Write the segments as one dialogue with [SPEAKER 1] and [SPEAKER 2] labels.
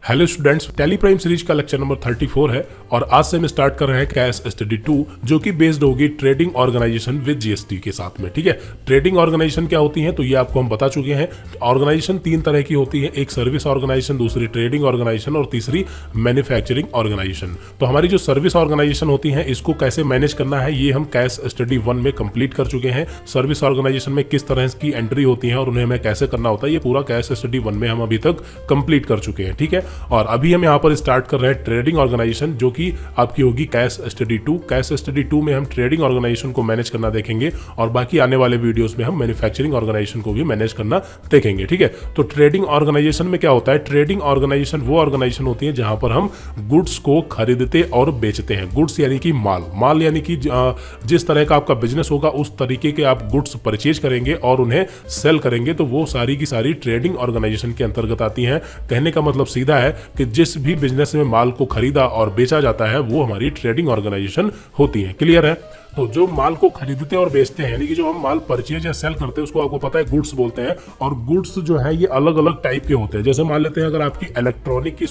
[SPEAKER 1] Hello students, tally prime series का lecture number 34 है और आज से हम स्टार्ट कर रहे हैं कैश स्टडी 2 जो कि बेस्ड होगी ट्रेडिंग ऑर्गेनाइजेशन विद जीएसटी के साथ में। ठीक है, ट्रेडिंग ऑर्गेनाइजेशन क्या होती है तो ये आपको हम बता चुके हैं। ऑर्गेनाइजेशन तीन तरह की होती है, एक सर्विस ऑर्गेनाइजेशन, दूसरी ट्रेडिंग ऑर्गेनाइजेशन और तीसरी मैन्युफैक्चरिंग ऑर्गेनाइजेशन। तो हमारी जो सर्विस ऑर्गेनाइजेशन होती है इसको कैसे मैनेज करना है ये हम कैश स्टडी 1 में कंप्लीट कर चुके हैं। सर्विस ऑर्गेनाइजेशन में किस तरह की एंट्री होती है और उन्हें हमें कैसे करना होता है ये पूरा कैश स्टडी 1 में हम अभी तक कंप्लीट कर चुके हैं। ठीक है, और अभी हम यहाँ पर स्टार्ट कर रहे हैं ट्रेडिंग ऑर्गेनाइजेशन जो कि आपकी होगी कैश स्टडी 2। कैश स्टडी 2 में हम ट्रेडिंग ऑर्गेनाइजेशन को मैनेज करना देखेंगे और बाकी आने वाले वीडियोस में हम मैन्युफैक्चरिंग ऑर्गेनाइजेशन को भी मैनेज करना देखेंगे। ठीक है, तो ट्रेडिंग ऑर्गेनाइजेशन में क्या होता है, ट्रेडिंग ऑर्गेनाइजेशन वो ऑर्गेनाइजेशन होती है जहां पर हम गुड्स को खरीदते और बेचते हैं। गुड्स यानी कि माल यानी कि जिस तरह का आपका बिजनेस होगा उस तरीके के आप गुड्स परचेज करेंगे और उन्हें सेल करेंगे, तो वो सारी की सारी ट्रेडिंग ऑर्गेनाइजेशन के अंतर्गत आती हैं। कहने का मतलब सीधा है कि जिस भी बिजनेस में माल को खरीदा और बेचा जाता है वो हमारी ट्रेडिंग ऑर्गेनाइजेशन होती है। क्लियर है? तो जो माल को खरीदते और बेचते हैं यानी कि जो हम माल परचेज या सेल करते हैं उसको आपको पता है गुड्स बोलते हैं। और गुड्स जो है ये अलग अलग टाइप के होते हैं। जैसे मान लेते हैं अगर आपकी इलेक्ट्रॉनिक की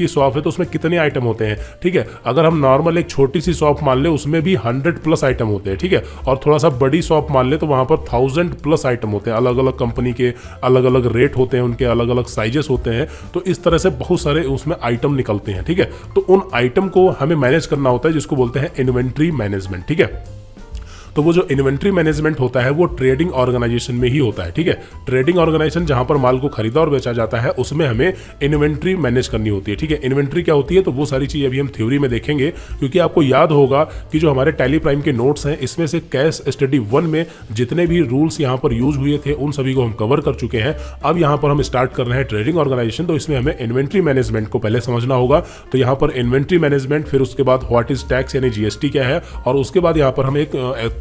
[SPEAKER 1] शॉप है, तो उसमें कितने आइटम होते हैं। ठीक है, अगर हम नॉर्मल एक छोटी सी शॉप मान ले उसमें भी 100+ आइटम होते हैं। ठीक है, और थोड़ा सा बड़ी शॉप मान ले तो वहां पर 1000+ आइटम होते हैं। अलग अलग कंपनी के अलग अलग रेट होते हैं, उनके अलग अलग साइजेस होते हैं। तो इस तरह से बहुत सारे उसमें आइटम निकलते हैं। ठीक है, तो उन आइटम को हमें मैनेज करना होता है जिसको बोलते हैं इन्वेंट्री मैनेजमेंट। ठीक है, तो वो जो इन्वेंट्री मैनेजमेंट होता है वो ट्रेडिंग ऑर्गेनाइजेशन में ही होता है। ठीक है, ट्रेडिंग ऑर्गेनाइजेशन जहां पर माल को खरीदा और बेचा जाता है उसमें हमें इन्वेंट्री मैनेज करनी होती है। ठीक है, इन्वेंट्री क्या होती है तो वो सारी चीजें अभी हम थ्योरी में देखेंगे, क्योंकि आपको याद होगा कि जो हमारे टैली प्राइम के नोट्स हैं इसमें से कैश स्टडी 1 में जितने भी रूल्स यहाँ पर यूज हुए थे उन सभी को हम कवर कर चुके हैं। अब यहाँ पर हम स्टार्ट कर रहे हैं ट्रेडिंग ऑर्गेनाइजेशन, तो इसमें हमें इन्वेंट्री मैनेजमेंट को पहले समझना होगा। तो यहाँ पर इन्वेंट्री मैनेजमेंट, फिर उसके बाद व्हाट इज टैक्स यानी जीएसटी क्या है, और उसके बाद यहाँ पर हम एक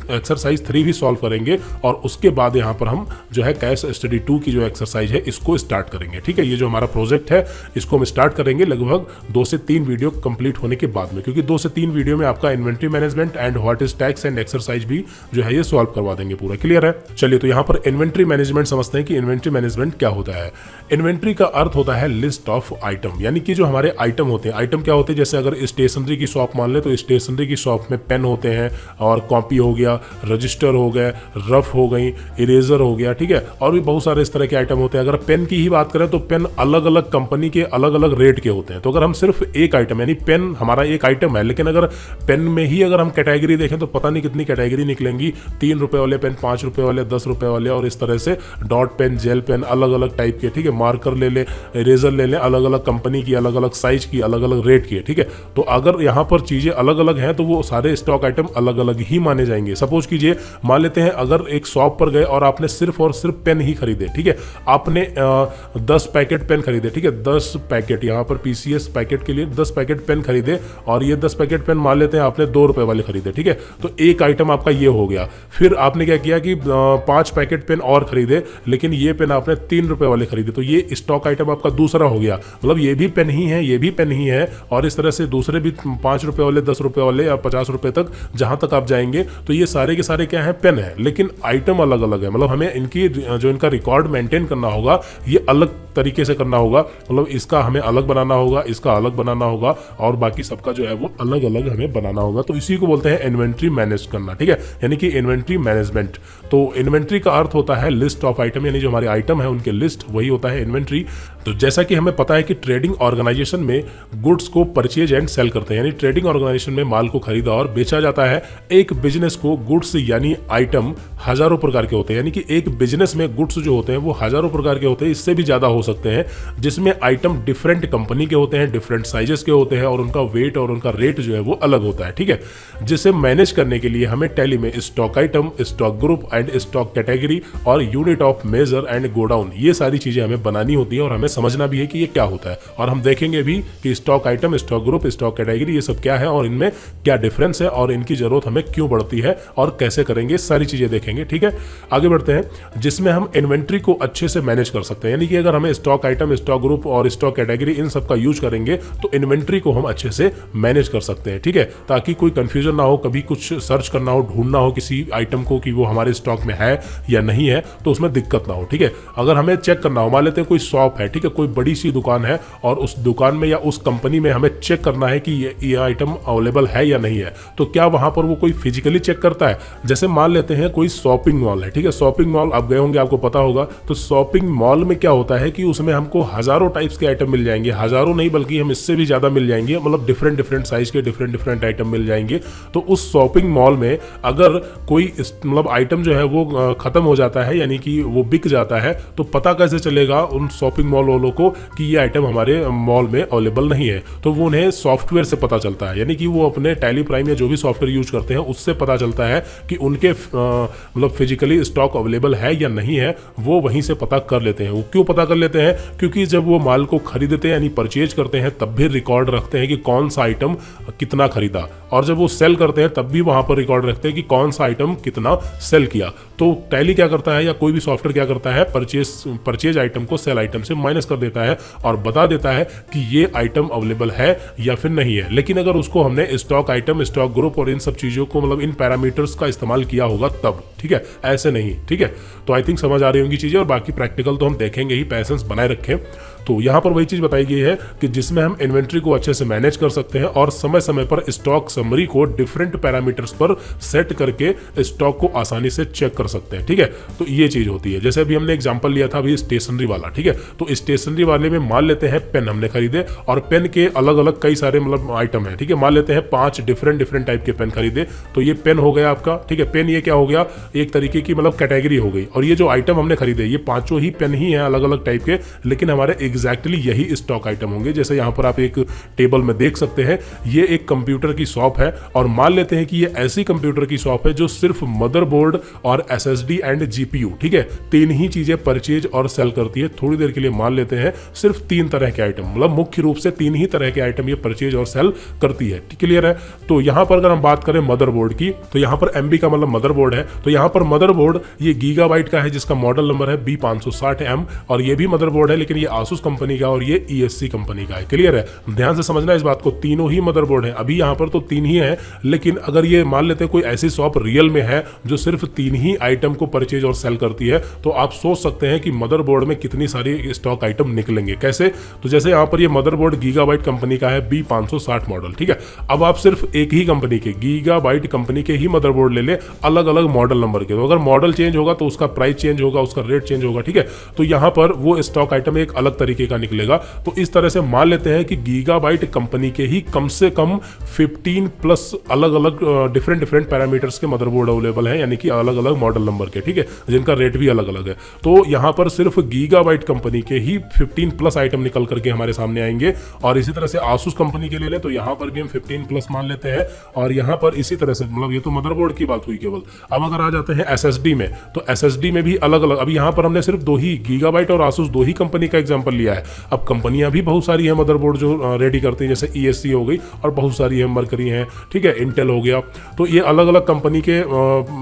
[SPEAKER 1] एक्सरसाइज 3 भी सॉल्व करेंगे और उसके बाद यहाँ पर हम जो है कैश स्टडी 2 की जो एक्सरसाइज है इसको स्टार्ट करेंगे। ठीक है, ये जो हमारा प्रोजेक्ट है इसको हम स्टार्ट करेंगे लगभग 2 से 3 वीडियो कंप्लीट होने के बाद में, क्योंकि 2 से 3 वीडियो में आपका inventory management and what is tax and exercise भी जो है ये सॉल्व करवा देंगे पूरा। क्लियर है? चलिए, तो यहाँ पर इन्वेंट्री मैनेजमेंट समझते हैं कि इन्वेंट्री मैनेजमेंट क्या होता है। इन्वेंट्री का अर्थ होता है लिस्ट ऑफ आइटम, यानी कि जो हमारे आइटम होते हैं। आइटम क्या होते हैं, जैसे अगर स्टेशनरी की शॉप मान ले तो स्टेशनरी की शॉप में पेन होते हैं और कॉपी हो गया, रजिस्टर हो गए, रफ हो गई, इरेजर हो गया। ठीक है, और भी बहुत सारे इस तरह के आइटम होते हैं। अगर पेन की ही बात करें तो पेन अलग अलग कंपनी के अलग अलग रेट के होते हैं। तो अगर हम सिर्फ एक आइटम यानी पेन हमारा एक आइटम है, लेकिन अगर पेन में ही अगर हम कैटेगरी देखें तो पता नहीं कितनी कैटेगरी निकलेंगी। 3 रुपए वाले पेन, 5 रुपए वाले, 10 रुपए वाले, और इस तरह से डॉट पेन, जेल पेन, अलग अलग टाइप के। ठीक है, मार्कर ले ले, इरेजर ले ले, अलग अलग कंपनी की, अलग अलग साइज की, अलग अलग रेट की। ठीक है, तो अगर यहाँ पर चीजें अलग अलग हैं तो वो सारे स्टॉक आइटम अलग अलग ही माने जाएंगे। सपोज कीजिए, मान लेते हैं अगर एक शॉप पर गए और आपने सिर्फ और सिर्फ पेन ही खरीदे। ठीक है, आपने 10 पैकेट पेन खरीदे। ठीक है, 10 पैकेट, यहाँ पर पीसीएस पैकेट के लिए 10 पैकेट पेन खरीदे और ये 10 पैकेट पेन मान लेते हैं आपने 2 रुपए वाले खरीदे। ठीक है, तो एक आइटम आपका ये हो गया। फिर आपने क्या किया कि 5 पैकेट पेन और खरीदे, लेकिन ये पेन आपने 3 रुपए वाले खरीदे, तो ये स्टॉक आइटम आपका दूसरा हो गया। मतलब ये भी पेन ही है, ये भी पेन ही है, और इस तरह से दूसरे भी 5 रुपए वाले, 10 रुपए वाले या 50 रुपए तक जहां तक आप जाएंगे तो ये सारे के सारे क्या है, पेन है, लेकिन आइटम अलग अलग है। मतलब हमें इनकी जो इनका रिकॉर्ड मेंटेन करना होगा ये अलग तरीके से करना होगा। मतलब इसका हमें अलग बनाना होगा, इसका अलग बनाना होगा, और बाकी सबका जो है वो अलग अलग हमें बनाना होगा। तो इसी को बोलते हैं इन्वेंट्री मैनेज करना। ठीक है, यानी कि इन्वेंट्री मैनेजमेंट। तो इन्वेंट्री का अर्थ होता है लिस्ट ऑफ आइटम, यानी जो हमारे आइटम है उनके लिस्ट, वही होता है इन्वेंट्री। तो जैसा कि हमें पता है कि ट्रेडिंग ऑर्गेनाइजेशन में गुड्स को परचेज एंड सेल करते हैं, यानी ट्रेडिंग ऑर्गेनाइजेशन में माल को खरीदा और बेचा जाता है। एक बिजनेस को गुड्स यानी आइटम हजारों प्रकार के होते हैं, यानी कि एक बिजनेस में गुड्स जो होते हैं वो हजारों प्रकार के होते हैं, इससे भी ज्यादा हो सकते हैं, जिसमें आइटम डिफरेंट कंपनी के होते हैं, डिफरेंट साइजेस के होते हैं, और उनका वेट और उनका रेट जो है वो अलग होता है। ठीक है, जिसे मैनेज करने के लिए हमें टैली में stock item, stock group and stock category और unit of measure and godown, ये सारी चीजें हमें बनानी होती है और हमें समझना भी है कि ये क्या होता है। और हम देखेंगे भी कि stock item, stock group, stock category ये सब क्या है और इनमें क्या डिफरेंस है और इनकी जरूरत हमें क्यों पड़ती है और कैसे करेंगे, सारी चीजें देखेंगे। ठीक है, आगे बढ़ते हैं, जिसमें हम इन्वेंट्री को अच्छे से मैनेज कर सकते हैं। यानी कि अगर हमें स्टॉक आइटम, स्टॉक ग्रुप और स्टॉक कैटेगरी इन सब का यूज करेंगे तो इन्वेंट्री को हम अच्छे से मैनेज कर सकते हैं, ठीक है, ताकि कोई कंफ्यूजन ना हो, कभी कुछ सर्च करना हो, ढूंढना हो किसी आइटम को कि वो हमारे स्टॉक में है या नहीं है, तो उसमें दिक्कत ना हो, ठीक है। अगर हमें चेक करना हो, मान लेते हैं कोई शॉप है, ठीक है, कोई बड़ी सी दुकान है और उस दुकान में या उस कंपनी में हमें चेक करना है कि ये आइटम अवेलेबल है या नहीं है, तो क्या वहां पर वो कोई फिजिकली चेक करता है? जैसे मान लेते हैं कोई शॉपिंग मॉल है, ठीक है, शॉपिंग मॉल आप गए होंगे, आपको पता होगा, तो शॉपिंग मॉल में क्या होता है कि उसमें हमको हजारों टाइप्स के आइटम मिल जाएंगे, हजारों नहीं बल्कि हम इससे भी ज्यादा मिल जाएंगे, मतलब डिफरेंट साइज के डिफरेंट आइटम मिल जाएंगे। तो उस शॉपिंग मॉल में अगर कोई मतलब आइटम जो है वो खत्म हो जाता है, यानी कि वो बिक जाता है, तो पता कैसे चलेगा उन शॉपिंग मॉल वालों को कि ये आइटम हमारे मॉल में अवेलेबल नहीं है? तो वो उन्हें सॉफ्टवेयर से पता चलता है, यानी कि वो अपने टैली प्राइम या जो भी सॉफ्टवेयर यूज करते हैं उससे पता चलता है कि उनके मतलब फिजिकली स्टॉक अवेलेबल है या नहीं है, वो वहीं से पता कर लेते हैं। वो क्यों पता कर लेते हैं? क्योंकि जब वो माल को खरीदते हैं यानी परचेज करते हैं तब भी रिकॉर्ड रखते हैं कि कौन सा आइटम कितना खरीदा, और जब वो सेल करते हैं तब भी वहां पर रिकॉर्ड रखते हैं कि कौन सा आइटम कितना सेल किया। तो टैली क्या करता है या कोई भी सॉफ्टवेयर क्या करता है, परचेज आइटम को सेल आइटम से माइनस कर देता है और बता देता है कि ये आइटम अवेलेबल है या फिर नहीं है। लेकिन अगर उसको हमने स्टॉक आइटम, स्टॉक ग्रुप और इन सब चीजों को मतलब इन पैरामीटर्स का इस्तेमाल किया होगा तब, ठीक है, ऐसे नहीं, ठीक है। तो आई थिंक समझ आ रही होंगी चीजें, और बाकी प्रैक्टिकल तो हम देखेंगे ही, पैसेंस बनाए रखें। तो यहाँ पर वही चीज बताई गई है कि जिसमें हम इन्वेंट्री को अच्छे से मैनेज कर सकते हैं और समय समय पर स्टॉक समरी को डिफरेंट पैरामीटर्स पर सेट करके स्टॉक को आसानी से चेक कर सकते हैं, ठीक है। तो ये चीज होती है, जैसे अभी हमने एग्जांपल लिया था अभी स्टेशनरी वाला, ठीक है। तो स्टेशनरी वाले में मान लेते हैं पेन हमने खरीदे और पेन के अलग अलग कई सारे मतलब आइटम है, ठीक है। मान लेते हैं 5 डिफरेंट टाइप के पेन खरीदे, तो ये पेन हो गया आपका, ठीक है। पेन ये क्या हो गया, एक तरीके की मतलब कैटेगरी हो गई। और ये जो आइटम हमने खरीदे ये 5 ही पेन ही हैं अलग अलग टाइप के, लेकिन हमारे एग्जैक्टली यही स्टॉक आइटम होंगे। जैसे यहां पर आप एक टेबल में देख सकते हैं, ये एक कंप्यूटर की शॉप है और मान लेते हैं कि ये ऐसी कंप्यूटर की शॉप है जो सिर्फ मदरबोर्ड और एसएसडी एंड जीपीयू, ठीक है, 3 ही चीजें परचेज और सेल करती है। थोड़ी देर के लिए मान लेते हैं सिर्फ 3 तरह के आइटम, मतलब मुख्य रूप से 3 ही तरह के आइटम ये परचेज और सेल करती है, क्लियर है। तो यहां पर अगर हम बात करें मदरबोर्ड की, तो यहां पर एमबी का मतलब मदरबोर्ड है, तो यहां पर मदरबोर्ड ये गीगाबाइट का है जिसका मॉडल नंबर है B560M, और ये भी मदरबोर्ड है लेकिन ये आसूस कंपनी का और ये ESC कंपनी का है, क्लियर है। ध्यान से समझना इस बात को, तीनों ही मदरबोर्ड है। अभी यहां पर तो 3 ही है, लेकिन अगर ये मान लेते हैं कोई ऐसी शॉप रियल में है जो सिर्फ 3 ही आइटम को परचेज और सेल करती है, तो आप सोच सकते हैं कि मदरबोर्ड में कितनी सारी स्टॉक आइटम निकलेंगे। कैसे? तो जैसे यहां पर ये मदरबोर्ड गीगाबाइट कंपनी का है B560 मॉडल, ठीक है। अब आप सिर्फ एक ही कंपनी के गीगाबाइट कंपनी के ही मदरबोर्ड ले ले, अलग अलग मॉडल नंबर के, तो अगर मॉडल चेंज होगा तो उसका प्राइस चेंज होगा, उसका रेट चेंज होगा, ठीक है। तो यहां पर वो स्टॉक आइटम एक अलग तरीके का निकलेगा। तो इस तरह से मान लेते हैं कि गीगाबाइट कंपनी के ही कम से कम 15 प्लस अलग अलग डिफरेंट पैरामीटर्स के मदरबोर्ड अवेलेबल है, यानी कि अलग अलग मॉडल नंबर के, ठीक है, जिनका रेट भी अलग अलग है। तो यहां पर सिर्फ गीगाबाइट कंपनी के ही 15 प्लस आइटम निकल करके हमारे सामने आएंगे। और इसी तरह से आसूस कंपनी के ले लें तो यहां पर भी हम 15 प्लस मान लेते हैं, और यहां पर इसी तरह से, मतलब ये तो मदरबोर्ड की बात हुई केवल। अब अगर आ जाते हैं एसएसडी में, तो एसएसडी में भी अलग अलग, अभी यहां पर हमने सिर्फ 2 ही गीगाबाइट और आसूस 2 ही कंपनी का एग्जांपल लिया है। अब कंपनियां भी बहुत सारी हैं मदरबोर्ड जो रेडी करती हैं, जैसे ESC हो गई और बहुत सारी है, मरकरी है, ठीक है, इंटेल हो गया। तो ये अलग अलग कंपनी के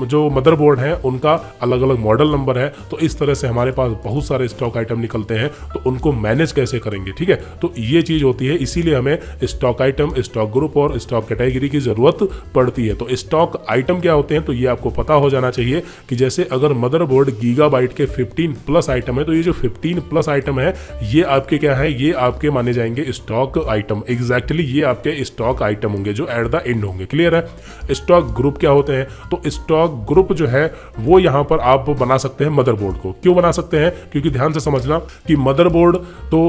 [SPEAKER 1] जो मदरबोर्ड हैं उनका अलग अलग मॉडल नंबर है। तो इस तरह से हमारे पास बहुत सारे स्टॉक आइटम निकलते हैं, तो उनको मैनेज कैसे करेंगे, ठीक है। तो ये चीज होती है, इसीलिए हमें स्टॉक आइटम, स्टॉक ग्रुप और स्टॉक कैटेगरी की जरूरत पड़ती है। तो स्टॉक आइटम क्या होते हैं, तो ये आपको पता हो जाना चाहिए कि जैसे अगर मदरबोर्ड गीगाबाइट के 15 प्लस आइटम है, तो ये जो 15 प्लस आइटम है ये आपके क्या है, ये आपके माने जाएंगे स्टॉक आइटम। एग्जैक्टली ये आपके स्टॉक आइटम होंगे जो एट द एंड होंगे, क्लियर है। स्टॉक ग्रुप क्या होते हैं, तो स्टॉक ग्रुप जो है वो यहां पर आप बना सकते हैं मदरबोर्ड को। क्यों बना सकते हैं, क्योंकि ध्यान से समझना कि मदरबोर्ड तो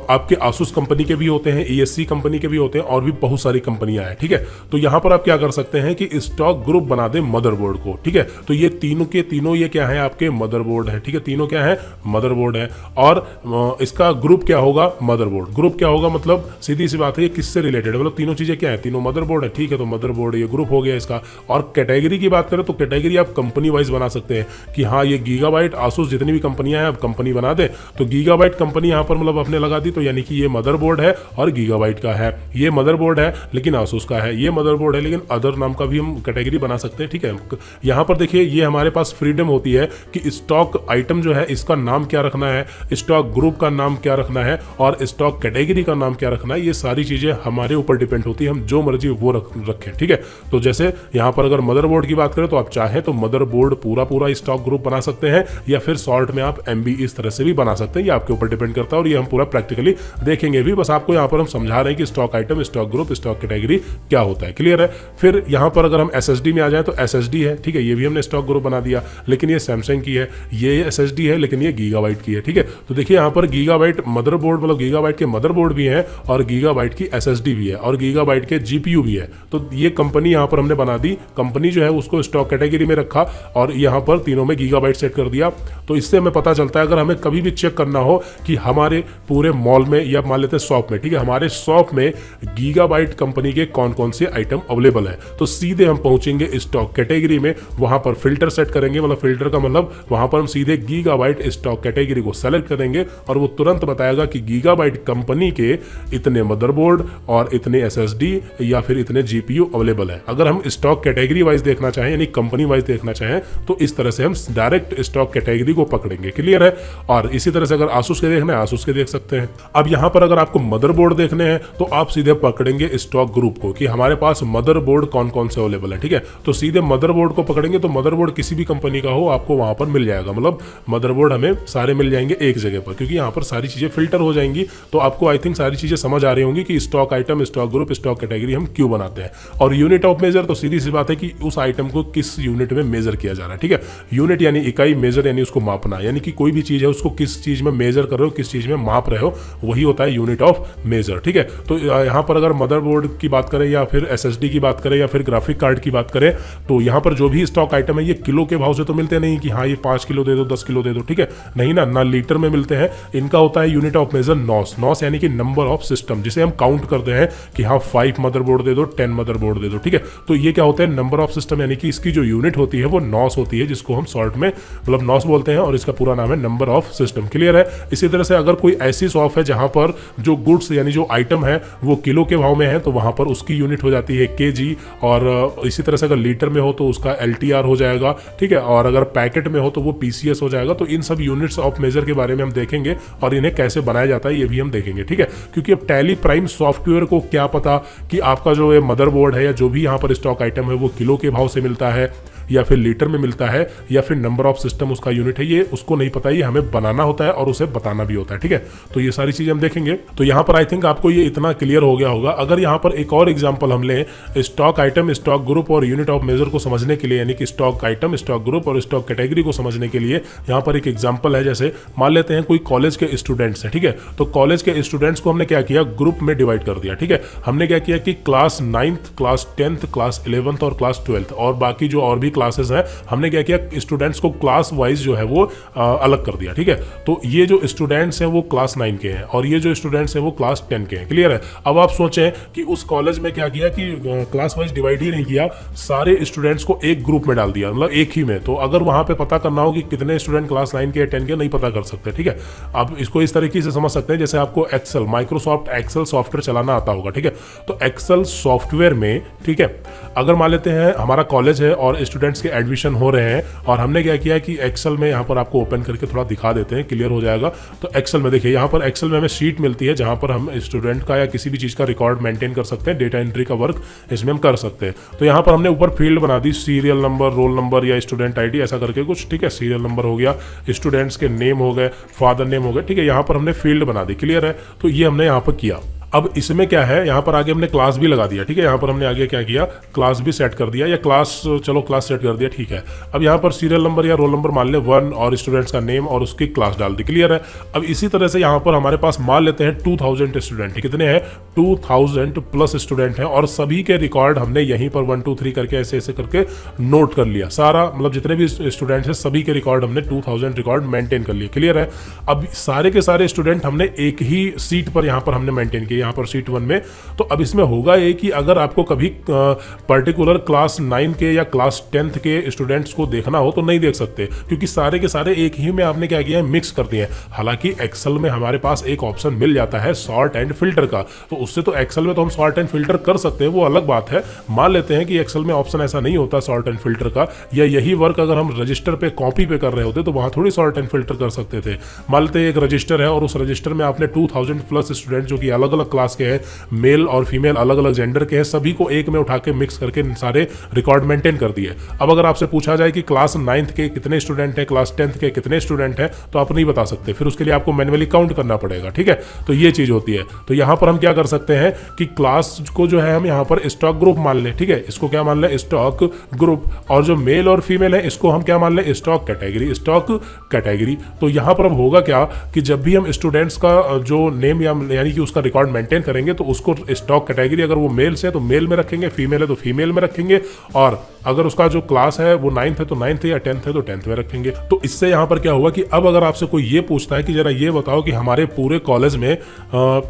[SPEAKER 1] आपके आसूस कंपनी के भी होते हैं, ESC कंपनी के भी होते हैं, और भी बहुत सारी कंपनियां हैं, ठीक है। तो यहां पर आप क्या कर सकते हैं कि स्टॉक ग्रुप बना दें मदरबोर्ड को, ठीक है। तो ये तीनों के तीनों ये क्या है, आपके मदरबोर्ड है, ठीक है, तीनों क्या है, मदरबोर्ड है। और इसका ग्रुप क्या होगा, मदरबोर्ड। ग्रुप क्या होगा, मतलब सीधी सी बात है ये किससे रिलेटेड है, मतलब तीनों चीजें क्या है, तीनों मदरबोर्ड है, ठीक है। तो मदरबोर्ड ये ग्रुप हो गया इसका। और कैटेगरी की बात करें तो कैटेगरी आप कंपनी वाइज बना सकते हैं कि हाँ ये गीगाबाइट, आसूस, जितनी भी कंपनियां हैं आप कंपनी बना दे। तो गीगाबाइट कंपनी यहां पर मतलब अपने लगा दी, तो यानी कि ये मदरबोर्ड है और गीगाबाइट का है, ये मदरबोर्ड है लेकिन आसूस का है, ये मदरबोर्ड है लेकिन अदर नाम का भी हम कैटेगरी बना सकते हैं, ठीक है। यहां पर देखिए ये हमारे पास फ्रीडम होती है कि स्टॉक आइटम जो है इसका नाम क्या रखना है, स्टॉक ग्रुप का नाम नाम क्या रखना है और स्टॉक कैटेगरी का नाम क्या रखना है, ये सारी चीजें हमारे ऊपर डिपेंड होती है, हम जो मर्जी वो रखें, ठीक है। तो जैसे यहाँ पर अगर मदरबोर्ड की बात करें तो आप चाहें तो मदरबोर्ड पूरा स्टॉक ग्रुप बना सकते हैं, या फिर शॉर्ट में आप MB इस तरह से भी बना सकते हैं, ये आपके ऊपर डिपेंड करता है और ये हम पूरा प्रैक्टिकली देखेंगे भी। बस आपको यहाँ पर हम समझा रहे हैं कि stock item, stock group, stock category क्या होता है, क्लियर है। फिर यहाँ पर अगर हम SSD में आ जाए तो SSD है, ठीक है, ये भी हमने स्टॉक ग्रुप बना दिया, लेकिन ये सैमसंग की है। ये SSD है लेकिन ये गीगाबाइट की है, ठीक है। तो देखिए यहाँ पर गीगाबाइट मदरबोर्ड, मतलब गीगाबाइट के मदरबोर्ड भी है और गीगाबाइट की SSD भी है और गीगाबाइट के GPU भी है। तो ये कंपनी यहाँ पर हमने बना दी, कंपनी जो है उसको स्टॉक कैटेगरी में रखा और यहाँ पर तीनों में गीगाबाइट सेट कर दिया। तो इससे हमें पता चलता है अगर हमें कभी भी चेक करना हो कि हमारे पूरे मॉल में या मान लेते हैं शॉप में, ठीक है, हमारे शॉप में गीगाबाइट कंपनी के कौन कौन से आइटम अवेलेबल है, तो सीधे हम पहुंचेंगे स्टॉक कैटेगरी में, वहां पर फिल्टर सेट करेंगे, मतलब फिल्टर का मतलब वहां पर हम सीधे गीगाबाइट स्टॉक कैटेगरी को सेलेक्ट करेंगे और वो तुरंत बताएगा कि गीगाबाइट कंपनी के इतने मदरबोर्ड और इतने SSD या फिर इतने GPU अवेलेबल है। अगर हम स्टॉक कैटेगरी वाइज देखना चाहें यानी कंपनी वाइज देखना चाहें तो इस तरह से हम डायरेक्ट स्टॉक कैटेगरी को पकड़ेंगे, क्लियर है। और इसी तरह से अगर आसूस के देखना है आसूस के देख सकते हैं। अब यहां पर अगर आपको मदरबोर्ड देखने हैं तो आप सीधे पकड़ेंगे स्टॉक ग्रुप को कि हमारे पास मदरबोर्ड कौन कौन से अवेलेबल है, ठीक है। तो सीधे मदरबोर्ड को पकड़ेंगे तो मदरबोर्ड किसी भी कंपनी का हो आपको वहां पर मिल जाएगा, मतलब मदरबोर्ड हमें सारे मिल जाएंगे एक जगह पर, क्योंकि यहाँ पर सारी चीजें फिल्टर हो जाएंगी। तो आपको आई थिंक सारी चीजें समझ आ रही होंगी कि stock item, stock group, stock category हम क्यों बनाते हैं। और यूनिट ऑफ मेजर तो सीधी सी बात है कि उस आइटम को किस यूनिट में मेजर किया जा रहा है, ठीक है। यूनिट यानी इकाई, मेजर यानी उसको मापना, यानी कि कोई भी चीज है उसको किस चीज में मेजर कर रहे हो, किस चीज में माप रहे हो, वही होता है यूनिट ऑफ मेजर, ठीक है। तो यहाँ पर अगर मदरबोर्ड की बात करें या फिर SSD की बात करें या फिर ग्राफिक कार्ड की बात करें तो यहाँ पर जो भी स्टॉक आइटम है ये किलो के भाव से तो मिलते नहीं कि हाँ ये 5 किलो दे दो, 10 किलो दे दो, ठीक है, नहीं ना लीटर में मिलते हैं। इनका होता है यूनिट ऑफ मेजर नॉस यानी कि नंबर ऑफ सिस्टम, जिसे हम काउंट करते हैं कि हाँ 5 मदरबोर्ड दे दो, 10 मदरबोर्ड दे दो, ठीक है। तो ये क्या होता है, नंबर ऑफ सिस्टम, यानी कि इसकी जो यूनिट होती है वो नॉस होती है, जिसको हम शॉर्ट में मतलब नॉस बोलते हैं और इसका पूरा नाम है नंबर ऑफ सिस्टम, क्लियर है। इसी तरह से अगर कोई ऐसी शॉप है जहां पर जो गुड्स यानी जो आइटम है वो किलो के भाव में है तो वहां पर उसकी यूनिट हो जाती है kg, और इसी तरह से अगर लीटर में हो तो उसका LTR हो जाएगा, ठीक है, और अगर पैकेट में हो तो वो PCS हो जाएगा। तो इन सब यूनिट्स ऑफ मेजर के बारे में हम देखेंगे और इन्हें कैसे बनाया जाता है ये भी हम देखेंगे, ठीक है। क्योंकि अब टैली प्राइम सॉफ्टवेयर को क्या पता कि आपका जो ये मदरबोर्ड है या जो भी यहाँ पर स्टॉक आइटम है वो किलो के भाव से मिलता है या फिर लीटर में मिलता है या फिर नंबर ऑफ सिस्टम उसका यूनिट है, ये उसको नहीं पता, ये हमें बनाना होता है और उसे बताना भी होता है, ठीक है। तो ये सारी चीजें हम देखेंगे। तो यहाँ पर आई थिंक आपको ये इतना क्लियर हो गया होगा। अगर यहाँ पर एक और एग्जांपल हम लें स्टॉक आइटम, स्टॉक ग्रुप और यूनिट ऑफ मेजर को समझने के लिए, यानी कि स्टॉक आइटम, स्टॉक ग्रुप और स्टॉक कैटेगरी को समझने के लिए यहाँ पर एक एग्जाम्पल है। जैसे मान लेते हैं कोई कॉलेज के स्टूडेंट्स हैं, ठीक है, तो कॉलेज के स्टूडेंट्स को हमने क्या किया, ग्रुप में डिवाइड कर दिया, ठीक है। हमने क्या किया कि class 9th, class 10th, class 11th और क्लास 12th और बाकी जो और भी क्लासेस हैं हमने क्या किया, स्टूडेंट्स को क्लास वाइज जो है वो अलग कर दिया, ठीक है। तो ये जो स्टूडेंट्स हैं वो क्लास 9 के हैं और ये जो स्टूडेंट्स हैं वो क्लास 10 के हैं, क्लियर है। अब आप सोचें कि उस कॉलेज में क्या किया कि क्लास वाइज डिवाइड ही नहीं किया, सारे स्टूडेंट्स को एक ग्रुप में डाल दिया, मतलब एक ही में। तो अगर वहां पे पता करना हो कि कितने स्टूडेंट क्लास 9 के 10 के, नहीं पता कर सकते, ठीक है। अब इसको इस तरीके से समझ सकते हैं जैसे आपको एक्सेल, माइक्रोसॉफ्ट एक्सेल सॉफ्टवेयर चलाना आता होगा, ठीक है। तो एक्सेल सॉफ्टवेयर में, ठीक है, अगर मान लेते हैं हमारा कॉलेज है और स्टूडेंट्स के एडमिशन हो रहे हैं और हमने क्या किया कि एक्सेल में यहाँ पर आपको ओपन करके थोड़ा दिखा देते हैं, क्लियर हो जाएगा। तो एक्सेल में देखिए, यहाँ पर एक्सेल में हमें शीट मिलती है जहाँ पर हम स्टूडेंट का या किसी भी चीज़ का रिकॉर्ड मेंटेन कर सकते हैं, डेटा एंट्री का वर्क इसमें हम कर सकते हैं। तो यहाँ पर हमने ऊपर फील्ड बना दी, सीरियल नंबर, रोल नंबर या स्टूडेंट ID ऐसा करके कुछ, ठीक है। सीरियल नंबर हो गया, स्टूडेंट्स के नेम हो गए, फादर नेम हो गए, ठीक है। यहाँ पर हमने फील्ड बना दी, क्लियर है। तो ये हमने यहाँ पर किया। अब इसमें क्या है, यहाँ पर आगे हमने क्लास भी लगा दिया, ठीक है। यहाँ पर हमने आगे क्या किया, क्लास भी सेट कर दिया, या क्लास, चलो क्लास सेट कर दिया, ठीक है। अब यहाँ पर सीरियल नंबर या रोल नंबर मान ले 1 और स्टूडेंट्स का नेम और उसकी क्लास डाल दी, क्लियर है। अब इसी तरह से यहाँ पर हमारे पास मान लेते हैं 2000 स्टूडेंट, कितने हैं, 2000 प्लस स्टूडेंट हैं और सभी के रिकॉर्ड हमने यहीं पर 1 2 3 करके ऐसे ऐसे करके नोट कर लिया सारा, मतलब जितने भी स्टूडेंट्स हैं सभी के रिकॉर्ड हमने 2000 रिकॉर्ड मेंटेन कर लिए, क्लियर है। अब सारे के सारे स्टूडेंट हमने एक ही सीट पर यहाँ पर हमने मेंटेन किया, यहाँ पर शीट 1 में। तो अब इसमें होगा ये कि अगर आपको कभी पर्टिकुलर क्लास 9 के या क्लास 10th के स्टूडेंट्स को देखना हो तो नहीं देख सकते, क्योंकि सारे के सारे एक ही में आपने क्या किया है, मिक्स कर दिए हैं। हालांकि एक्सेल में हमारे पास एक ऑप्शन मिल जाता है सॉर्ट एंड फिल्टर का, तो उससे तो एक्सेल में तो हम सॉर्ट एंड फिल्टर कर सकते हैं, वो अलग बात है। मान लेते हैं कि एक्सेल में ऑप्शन ऐसा नहीं होता सॉर्ट एंड फिल्टर का, या यही वर्क अगर हम रजिस्टर पे कॉपी पे कर रहे होते तो वहां थोड़ी सॉर्ट एंड फिल्टर कर सकते थे। मान लेते हैं एक रजिस्टर है और उस रजिस्टर में आपने 2000 प्लस स्टूडेंट जो कि अलग अलग क्लास के हैं, मेल और फीमेल अलग अलग जेंडर के हैं, सभी को एक में उठा के मिक्स करके सारे रिकॉर्ड मेंटेन कर दिए। अब अगर आपसे पूछा जाए कि क्लास 9th के कितने स्टूडेंट हैं, क्लास 10th के कितने स्टूडेंट हैं, तो आप नहीं बता सकते, फिर उसके लिए आपको मैन्युअली काउंट करना पड़ेगा। ठीक है, तो ये चीज होती है। तो यहां पर हम क्या कर सकते हैं कि क्लास को जो है हम यहां पर स्टॉक ग्रुप मान लें। ठीक है, इसको क्या मान लें, स्टॉक ग्रुप, और जो मेल और फीमेल है इसको हम क्या मान लें, स्टॉक कैटेगरी, स्टॉक कैटेगरी। तो यहां पर अब होगा क्या कि जब भी हम स्टूडेंट्स का जो नेम यानी कि उसका रिकॉर्ड मेंटेन करेंगे तो उसको स्टॉक कैटेगरी, अगर वो मेल से तो मेल में रखेंगे, फीमेल है तो फीमेल में रखेंगे, और अगर उसका जो क्लास है वो 9th है तो 9th या 10th है तो 10th में रखेंगे। तो इससे यहाँ पर क्या हुआ कि अब अगर आपसे कोई ये पूछता है कि जरा ये बताओ कि हमारे पूरे कॉलेज में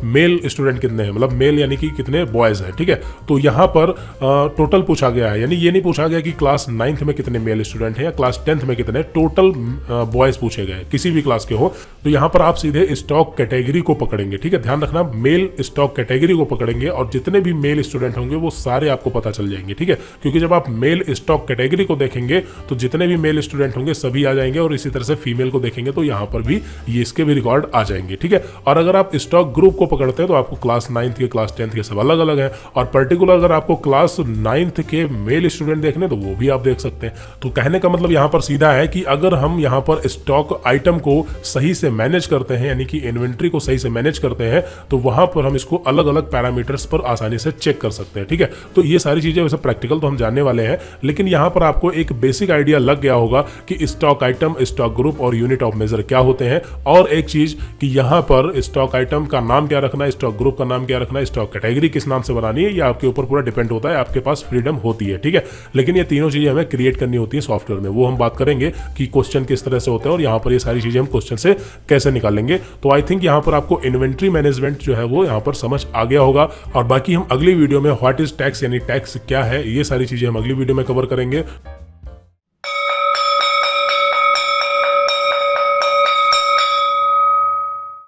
[SPEAKER 1] मेल स्टूडेंट कितने हैं, मतलब मेल यानी कि कितने बॉयज हैं, ठीक है, तो यहाँ पर टोटल पूछा गया है, यानी ये नहीं पूछा गया कि क्लास 9th में कितने मेल स्टूडेंट हैं या क्लास 10th में कितने, टोटल बॉयज पूछे गए किसी भी क्लास के हो। तो यहाँ पर आप सीधे स्टॉक कैटेगरी को पकड़ेंगे। ठीक है, ध्यान रखना, मेल स्टॉक कैटेगरी को पकड़ेंगे और जितने भी मेल स्टूडेंट होंगे वो सारे आपको पता चल जाएंगे। ठीक है, क्योंकि जब आप मेल स्टॉक कैटेगरी को देखेंगे तो जितने भी मेल स्टूडेंट होंगे सभी आ जाएंगे, और इसी तरह से फीमेल को देखेंगे तो यहाँ पर भी ये इसके भी रिकॉर्ड आ जाएंगे। ठीक है, और अगर आप स्टॉक ग्रुप को पकड़ते हैं तो आपको क्लास 9th के, क्लास 10th के सब अलग अलग हैं, और पर्टिकुलर अगर आपको क्लास 9th के मेल स्टूडेंट देखने तो वो भी आप देख सकते हैं। तो कहने का मतलब यहाँ पर सीधा है कि अगर हम यहाँ पर स्टॉक आइटम को सही से मैनेज करते हैं, यानी कि इन्वेंट्री को सही से मैनेज करते हैं, तो वहां पर हम इसको अलग अलग पैरामीटर्स पर आसानी से चेक कर सकते हैं। ठीक है, तो ये सारी चीजें वैसे प्रैक्टिकल तो हम जानने वाले हैं, लेकिन यहाँ पर आपको एक बेसिक आइडिया लग गया होगा कि स्टॉक आइटम, स्टॉक ग्रुप और यूनिट ऑफ मेजर क्या होते हैं। और एक चीज कि यहाँ पर स्टॉक आइटम का नाम क्या रखना है, स्टॉक ग्रुप का नाम क्या रखना है, स्टॉक कैटेगरी किस नाम से बनानी है, ये आपके ऊपर पूरा डिपेंड होता है, आपके पास फ्रीडम होती है। ठीक है, लेकिन ये तीनों चीजें हमें क्रिएट करनी होती है सॉफ्टवेयर में, वो हम बात करेंगे कि क्वेश्चन किस तरह से होते हैं और यहाँ पर ये सारी चीजें हम क्वेश्चन से कैसे निकालेंगे। तो आई थिंक यहाँ पर आपको इन्वेंट्री मैनेजमेंट जो है वो यहाँ पर समझ आ गया होगा, और बाकी हम अगली वीडियो में व्हाट इज टैक्स यानी टैक्स क्या है, ये सारी चीजें हम अगली वीडियो में कवर करेंगे।